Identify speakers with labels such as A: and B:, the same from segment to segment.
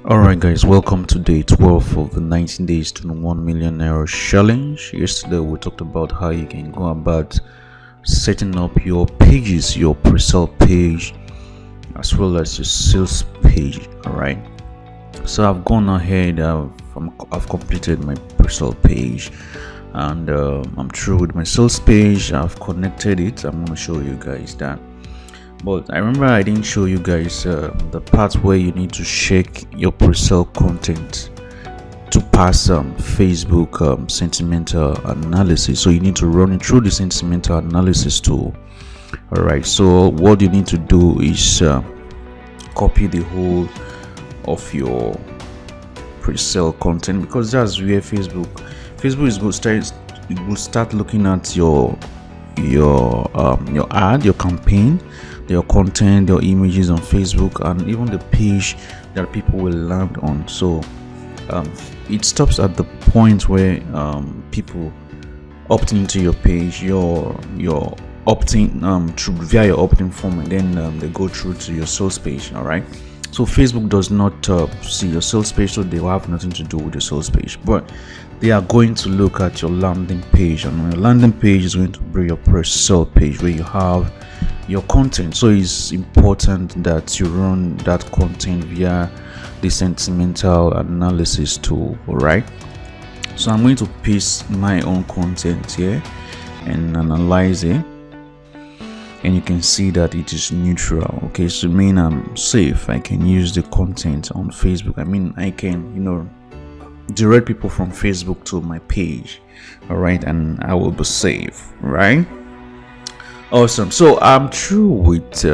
A: Alright guys, welcome to day 12 of the 19 days to 1 million Naira challenge. Yesterday we talked about how you can go about setting up your pages, your pre-sale page as well as your sales page. Alright, so I've gone ahead, I've completed my pre-sale page and I'm through with my sales page. I've connected it. I'm going to show you guys that. But I remember I didn't show you guys the part where you need to check your pre-sale content to pass Facebook sentimental analysis. So you need to run it through the sentimental analysis tool. Alright, so what you need to do is copy the whole of your pre-sale content, because that's where Facebook is going to start looking at your ad, your campaign, your content, your images on Facebook, and even the page that people will land on. So it stops at the point where people opt into your page, you're opting through via your opt-in form, and then they go through to your sales page. All right, so Facebook does not see your sales page, so they will have nothing to do with your sales page, but they are going to look at your landing page, and your landing page is going to be your pre-sale page where you have your content. So it's important that you run that content via the sentimental analysis tool. All right, so I'm going to paste my own content here and analyze it, and you can see that it is neutral. Okay, so mean I'm safe. I can use the content on Facebook. I can direct people from Facebook to my page. All right, and I will be safe, right? Awesome. So I'm through with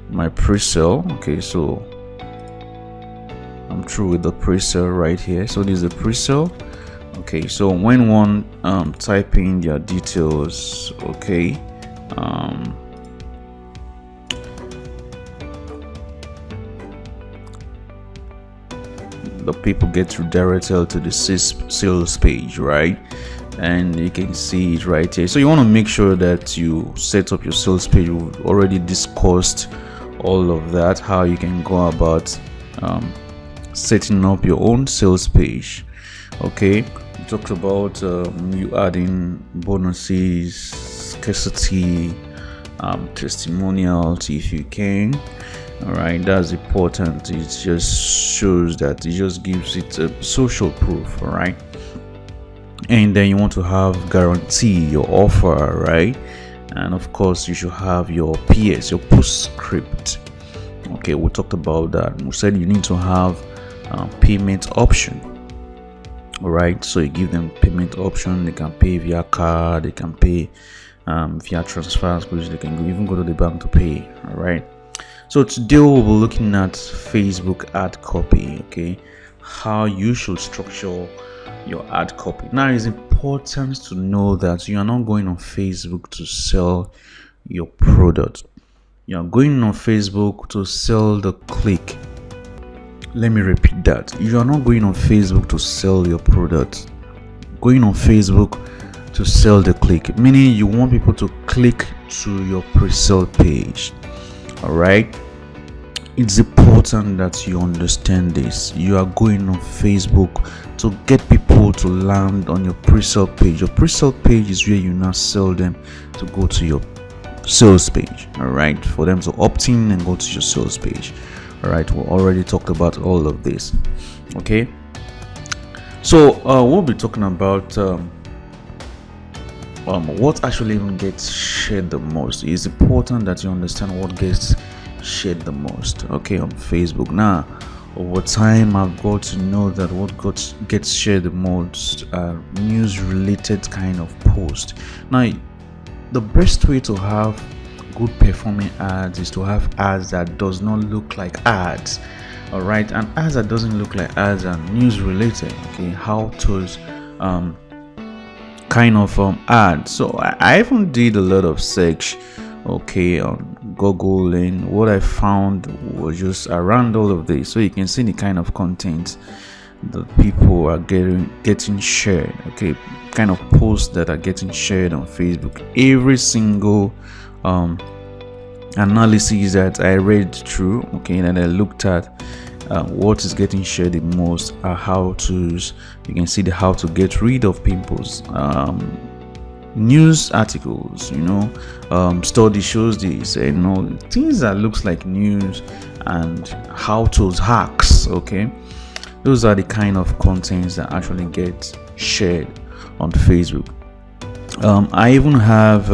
A: my pre-sale. Okay, so I'm through with the pre-sale right here. So this is the pre-sale. Okay, so when one type in their details, okay, the people get redirected to the sales page, right? And you can see it right here. So you want to make sure that you set up your sales page. We've already discussed all of that, how you can go about setting up your own sales page. Okay, we talked about you adding bonuses, scarcity, testimonials if you can. All right, that's important. It just shows that, it just gives it a social proof. All right, and then you want to have guarantee your offer, right? And of course you should have your PS, your postscript. Okay, we talked about that. We said you need to have payment option. All right, so you give them payment option. They can pay via card, they can pay via transfers, which they can even go to the bank to pay. All right, so today we'll be looking at Facebook ad copy. Okay, how you should structure your ad copy. Now, it's important to know that you are not going on Facebook to sell your product. You are going on Facebook to sell the click. Let me repeat that. You are not going on Facebook to sell your product. Going on Facebook to sell the click, meaning you want people to click to your pre-sale page. All right, it's important that you understand this. You are going on Facebook to get people to land on your pre-sale page. Your pre-sale page is where you now sell them to go to your sales page. All right, for them to opt in and go to your sales page. All right, we already talked about all of this. Okay, so we'll be talking about what actually even gets shared the most. It's important that you understand what gets shared the most, okay, on Facebook. Now, over time, I've got to know that what gets shared the most are news related kind of post. Now, the best way to have good performing ads is to have ads that does not look like ads. All right, and ads that doesn't look like ads are news related. Okay, how to's kind of ads. So I even did a lot of search, okay, on Google, and what I found was just around all of this. So you can see the kind of content that people are getting shared. Okay, kind of posts that are getting shared on Facebook. Every single analysis that I read through, okay, that I looked at, what is getting shared the most are how to's. You can see the how to get rid of pimples, news articles, study shows this, things that looks like news, and how to's hacks. Okay, those are the kind of contents that actually get shared on Facebook. I even have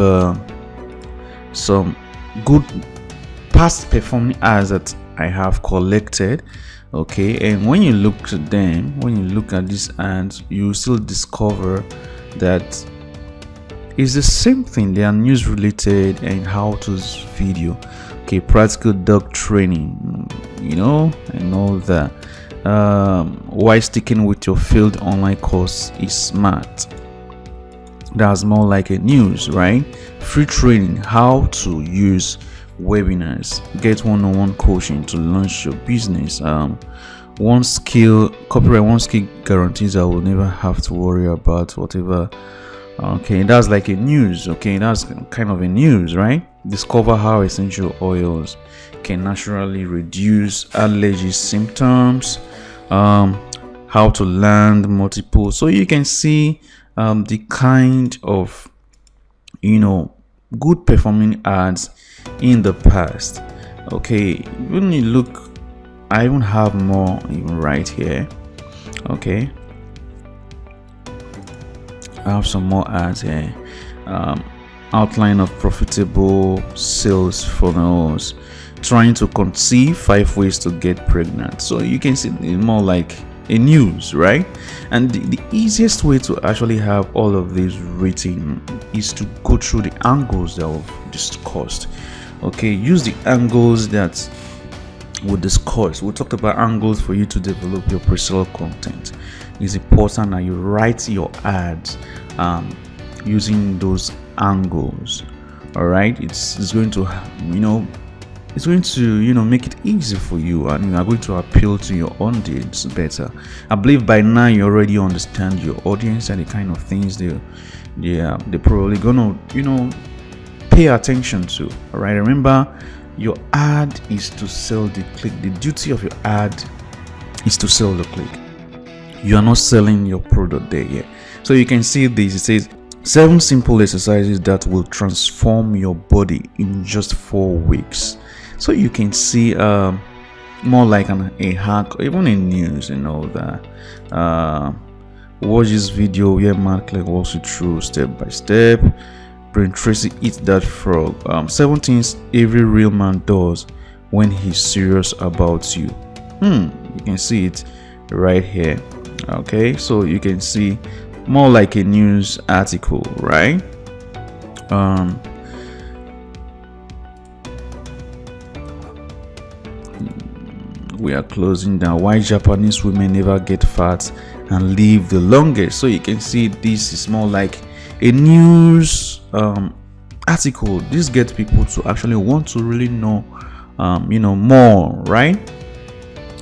A: some good past performing ads that I have collected. Okay, and when you look at them, when you look at these ads, you still discover that it's the same thing. They are news related and how to's video. Okay, practical dog training, and all that. Why sticking with your field online course is smart. That's more like a news, right? Free training, how to use webinars, get one-on-one coaching to launch your business. One skill guarantees I will never have to worry about whatever. Okay, that's like a news. Okay, that's kind of a news, right? Discover how essential oils can naturally reduce allergy symptoms. How to land multiple. So you can see the kind of good performing ads in the past. Okay, when you look, I even have more even right here. Okay, I have some more ads here. Outline of profitable sales funnels, trying to conceive 5 ways to get pregnant. So you can see it's more like a news, right? And the easiest way to actually have all of this written is to go through the angles that we've discussed. Okay, use the angles that we discussed. We talked about angles for you to develop your pre-sale content. It's important that you write your ads using those angles. All right, it's going to it's going to make it easy for you, and you are going to appeal to your audience better. I believe by now you already understand your audience and the kind of things they're probably gonna pay attention to. All right, remember, your ad is to sell the click. The duty of your ad is to sell the click. You are not selling your product there yet. So you can see this. It says 7 simple exercises that will transform your body in just 4 weeks. So you can see more like a hack, or even in news and all that. Watch this video where Mark Clegg walks you through step by step. Brain Tracy eats that frog. 7 things every real man does when he's serious about you. You can see it right here. Okay, so you can see more like a news article, right? We are closing down. Why Japanese women never get fat and live the longest. So you can see this is more like a news article. This gets people to actually want to really know more, right?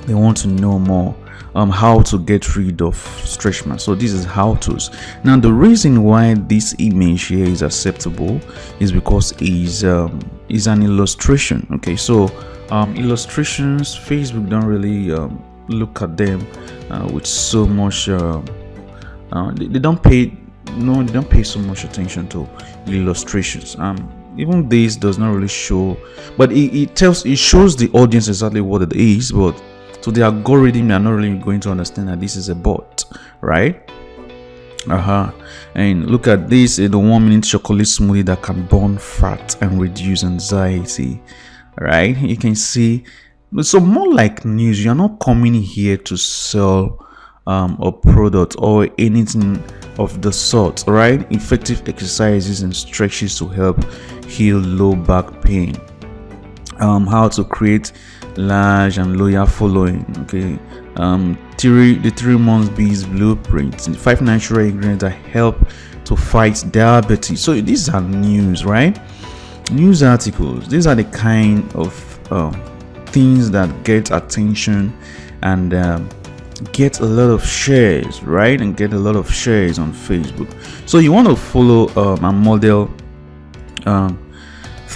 A: They want to know more how to get rid of stretch marks. So this is how to's. Now the reason why this image here is acceptable is because it's an illustration. Okay, so illustrations, Facebook don't really look at them with so much they don't pay so much attention to illustrations. Even this does not really show, but it shows the audience exactly what it is, but to the algorithm, they are not really going to understand that this is a bot, right? And look at this, the 1-minute chocolate smoothie that can burn fat and reduce anxiety. Right, you can see. So more like news. You're not coming here to sell a product or anything of the sort, right? Effective exercises and stretches to help heal low back pain. How to create large and loyal following. Okay, the 3 months bees blueprint, 5 natural ingredients that help to fight diabetes. So these are news, right? News articles. These are the kind of things that get attention and get a lot of shares, right? And get a lot of shares on Facebook. So you want to follow and model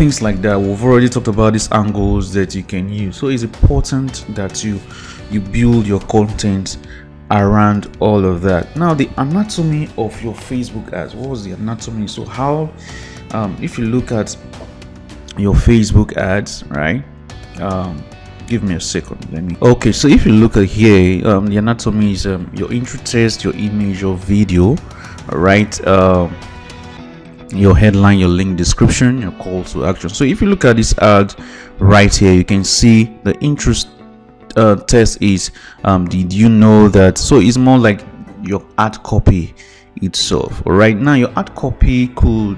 A: things like that. We've already talked about these angles that you can use. So it's important that you build your content around all of that. Now, the anatomy of your Facebook ads. What was the anatomy? So how if you look at your Facebook ads, right? Give me a second. Okay, so if you look at here, the anatomy is your intro text, your image, your video, right? Your headline, your link description, your call to action. So if you look at this ad right here, you can see the interest test is did you know that? So it's more like your ad copy itself. All right, now your ad copy could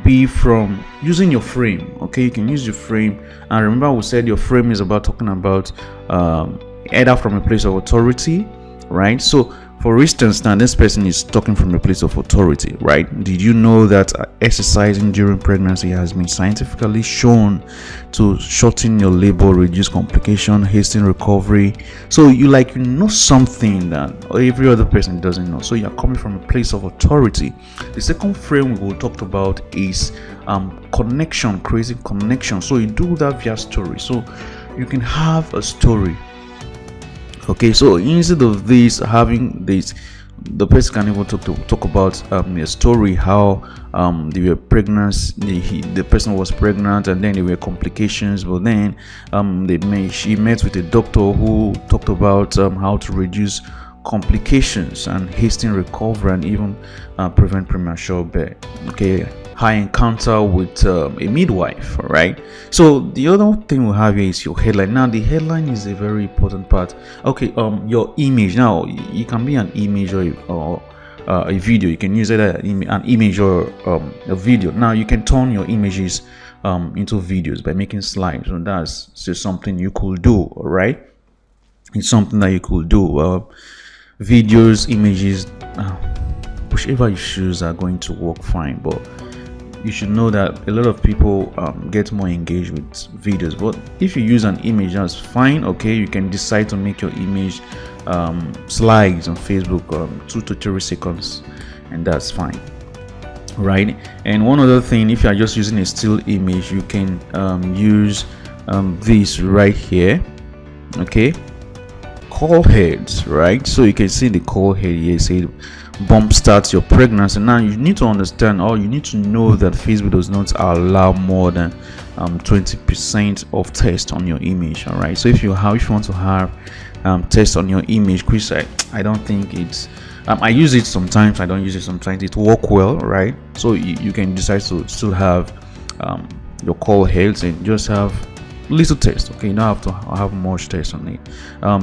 A: be from using your frame. Okay, you can use your frame, and remember we said your frame is about talking about either from a place of authority, right? So for instance, now this person is talking from a place of authority, right? Did you know that exercising during pregnancy has been scientifically shown to shorten your labor, reduce complication, hasten recovery? So you know something that every other person doesn't know. So you're coming from a place of authority. The second frame we will talk about is connection, creating connection. So you do that via story. So you can have a story. Okay, so instead of this having this, the person can even talk about a story how they were pregnant, the person was pregnant, and then there were complications, but then she met with a doctor who talked about how to reduce complications and hasten recovery and even prevent premature birth. Okay, high encounter with a midwife. All right, so the other thing we have here is your headline. Now the headline is a very important part. Okay, your image. Now you can be an image or a video. You can use either an image or a video. Now you can turn your images into videos by making slides. So that's just something you could do. All right, it's something that you could do. Videos, images, whichever you choose are going to work fine, but you should know that a lot of people get more engaged with videos. But if you use an image, that's fine. Okay, you can decide to make your image slides on Facebook 2 to 3 seconds, and that's fine, right? And one other thing, if you are just using a still image, you can use this right here. Okay, call heads, right? So you can see the call head here, say bump starts your pregnancy. Now you need to understand, or you need to know, that Facebook does not allow more than 20% of text on your image. All right, so if you want to have text on your image, which I don't think it's I use it sometimes, I don't use it sometimes, it work well, right? So you can decide to still have your call heads and just have little text. Okay, you don't have to have much text on it.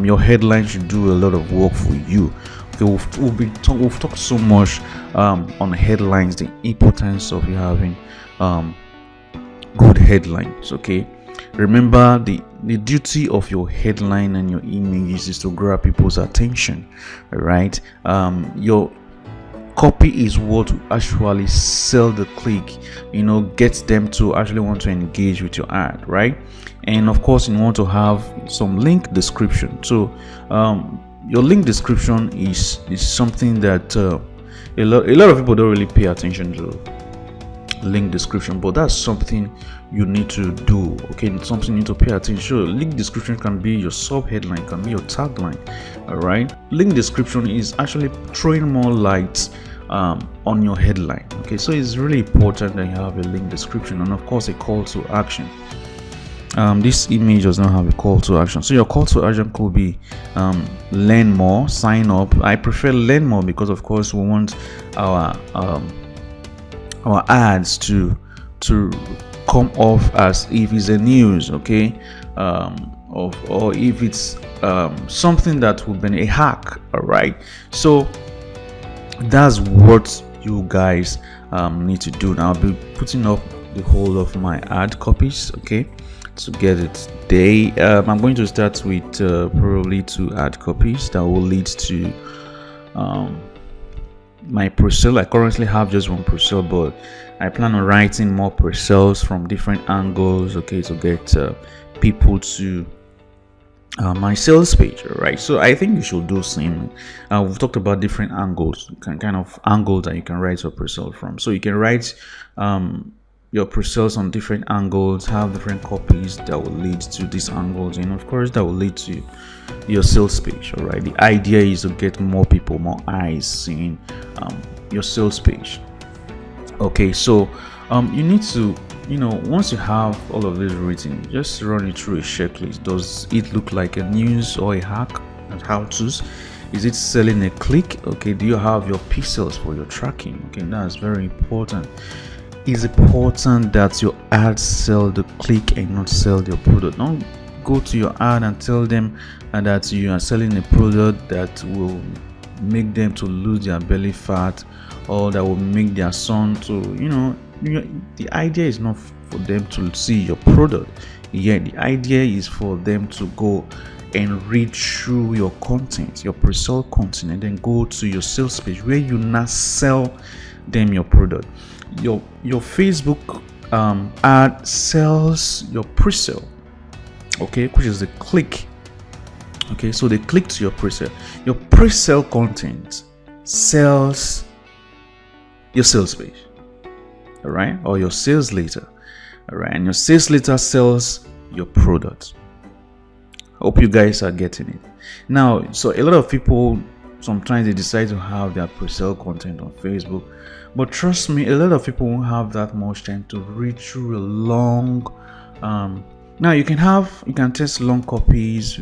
A: Your headline should do a lot of work for you. Okay, we've talked so much on headlines, the importance of you having good headlines. Okay, remember the duty of your headline and your images is to grab people's attention. All right, your copy is what actually sell the click, gets them to actually want to engage with your ad, right? And of course you want to have some link description. So your link description is something that a lot of people don't really pay attention to link description, but that's something you need to do. Okay, it's something you need to pay attention. Sure, link description can be your sub headline, can be your tagline. All right, link description is actually throwing more light on your headline. Okay, so it's really important that you have a link description and of course a call to action. This image does not have a call to action, so your call to action could be learn more, sign up. I prefer learn more because of course we want our ads to come off as if it's a news, okay, or if it's something that would be a hack. All right, so that's what you guys need to do. Now I'll be putting up the whole of my ad copies, okay, to get it today. I'm going to start with probably 2 ad copies that will lead to my pre-sale. I currently have just 1 pre-sale, but I plan on writing more pre-sales from different angles, okay, to get people to my sales page. All right, so I think you should do same. We've talked about different angles, kind of angles that you can write your pre-sale from. So you can write your pre-sales on different angles, have different copies that will lead to these angles, and of course that will lead to your sales page. All right, the idea is to get more people, more eyes seeing your sales page. Okay, so you need to, once you have all of this written, just run it through a checklist. Does it look like a news or a hack and how to's? Is it selling a click? Okay, do you have your pixels for your tracking? Okay, that's very important. It's important that your ads sell the click and not sell your product. Don't go to your ad and tell them that you are selling a product that will make them to lose their belly fat, or that will make their son to, the idea is not for them to see your product. The idea is for them to go and read through your content, your pre-sale content, and then go to your sales page where you now sell them your product. Your Facebook ad sells your pre-sale, okay, which is the click. Okay, so they click to your pre-sale. Your pre-sale content sells your sales page, all right, or your sales letter, all right, and your sales letter sells your product. Hope you guys are getting it now. So a lot of people, sometimes they decide to have their pre-sale content on Facebook, but trust me, a lot of people won't have that much time to read through a long now you can test long copies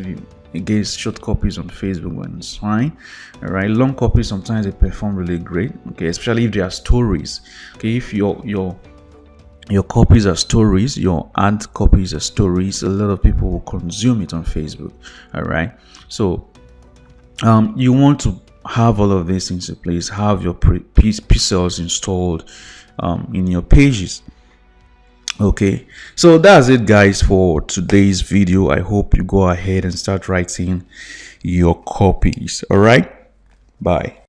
A: against short copies on Facebook when it's fine. All right, long copies sometimes they perform really great, okay, especially if they are stories. Okay, if your copies are stories, your ad copies are stories, a lot of people will consume it on Facebook. All right, so you want to have all of these things in place, have your pre-sales installed in your pages. Okay, so that's it guys for today's video. I hope you go ahead and start writing your copies. All right, bye.